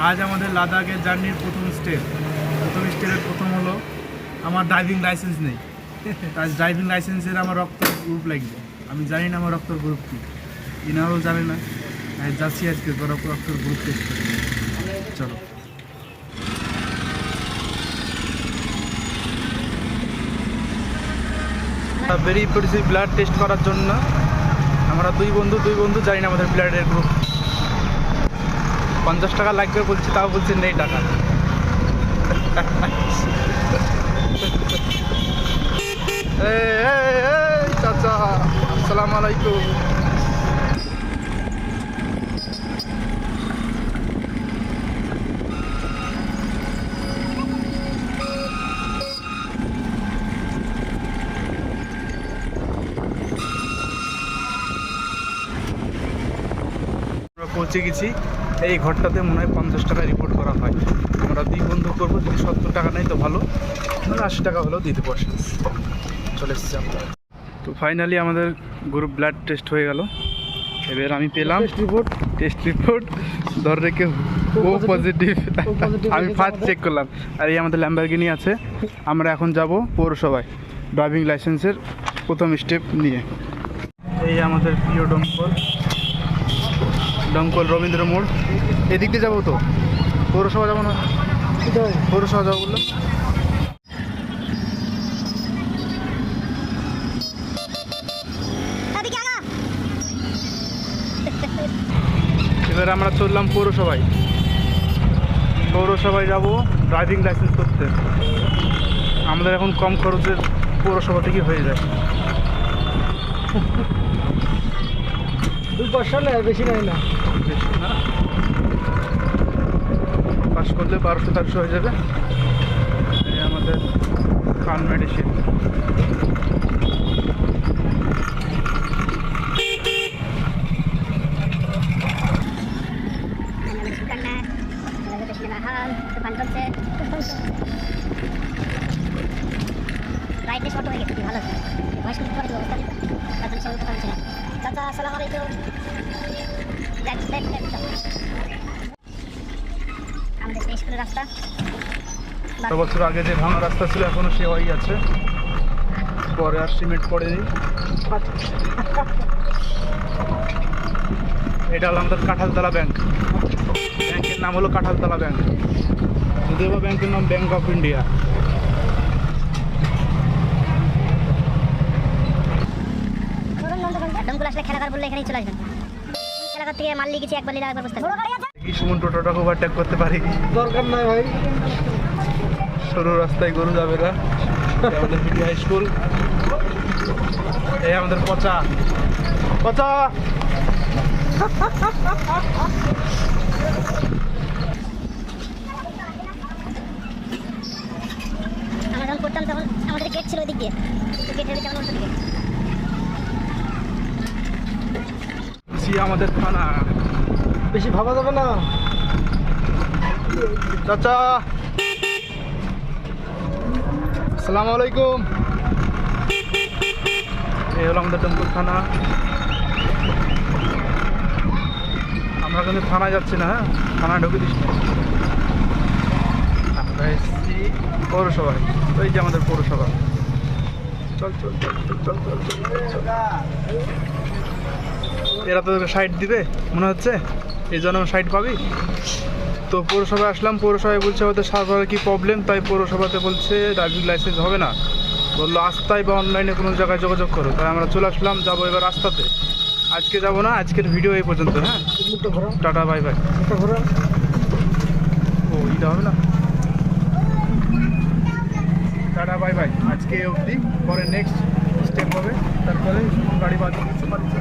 আজ আমাদের লাদাখের জার্নির প্রথম স্টেপের প্রথম হলো আমার ড্রাইভিং লাইসেন্স নেই। তাই ড্রাইভিং লাইসেন্সের আমার রক্তের গ্রুপ লাগবে। আমি জানি না আমার রক্তের গ্রুপ কী, ইনারও জানে না। যাচ্ছি আজকে রক্তের গ্রুপ টেস্ট করে। চলো বেরিয়ে পড়েছি ব্লাড টেস্ট করার জন্য। আমরা দুই বন্ধু জানি না আমাদের ব্লাডের গ্রুপ। 50 টাকা লাগবে বলছি, তাও বলছি নেই টাকা। চাচা আসসালামু আলাইকুম। পৌঁছে গেছি। এই ঘরটাতে মনে হয় 50 টাকা রিপোর্ট করা হয়। আমরা দুই বন্ধু করবো, যদি 70 টাকা নেই তো ভালো, মানে 80 টাকা হলেও দিতে পারছি। চলে এসেছি আমরা। তো ফাইনালি আমাদের গ্রুপ ব্লাড টেস্ট হয়ে গেল। এবার আমি পেলাম টেস্ট রিপোর্ট ধর রেখে ও পজিটিভ। আমি ফার্স্ট চেক করলাম। আর এই আমাদের ল্যাম্বরগিনি আছে। আমরা এখন যাব পৌরসভায় ড্রাইভিং লাইসেন্সের প্রথম স্টেপ নিয়ে। এই আমাদের প্রিয় দমকল রবীন্দ্র মোড়। এদিক দিয়ে যাবো তো, পৌরসভা যাবো না? পৌরসভা যাবো বললাম। এবার আমরা চললাম পৌরসভায় যাব ড্রাইভিং লাইসেন্স করতে। আমাদের এখন কম খরচের পৌরসভা থেকে হয়ে যায়। 2% নেয়, বেশি নেয় না। পাস করলে 1200-1300 হয়ে যাবে। এই আমাদের কান মেডিসিন। বছর আগে যে ভাঙা রাস্তা ছিল এখনো সেওয়াই আছে, পরে আর সিমেন্ট পড়েনি। এটা হলো আমাদের কাঁঠালতলা ব্যাংক। ব্যাংকের নাম হলো কাঁঠালতলা ব্যাংক। যদিও বা ব্যাংকের নাম ব্যাংক অফ ইন্ডিয়া। সুমন টোটোটাকে ওভারটেক করতে পারি, দরকার নাই ভাই। সরু রাস্তায় গরু যাবে না। আমাদের পিটি হাই স্কুল। এই আমাদের পচা আমরা যখন করতাম তখন আমাদের গেট ছিল ওই দিক দিয়ে, গেটের দিকে আমরা উল্টো দিকে। আমাদের থানা বেশি ভাবা যাবে না। চাচা আসসালামু আলাইকুম। এই হলো আমাদের দমকল থানা। আমরা কিন্তু থানায় যাচ্ছি না। হ্যাঁ, থানায় ঢুকে দিস না। আমরা এসেছি পৌরসভায়। ওই যে আমাদের পৌরসভা। চল। এরা তো সাইড দিবে মনে হচ্ছে, এই জন্য সাইড পাবি। তো পৌরসভায় আসলাম। পৌরসভায় বলছে ওদের সার্ভারে কি প্রবলেম, তাই পৌরসভাতে বলছে ড্রাইভিং লাইসেন্স হবে না। বললো রাস্তায় বা অনলাইনে কোনো জায়গায় যোগাযোগ করো। তাই আমরা চলে আসলাম, যাবো এবার রাস্তাতে। আজকে যাবো না, আজকের ভিডিও এই পর্যন্ত। হ্যাঁ, টাটা বাই বাই। ও এটা হবে না, টাটা বাই বাই। আজকে অবধি, পরে নেক্সট স্টেপ হবে, তারপরে গাড়ি বাদ দিতে পারছি।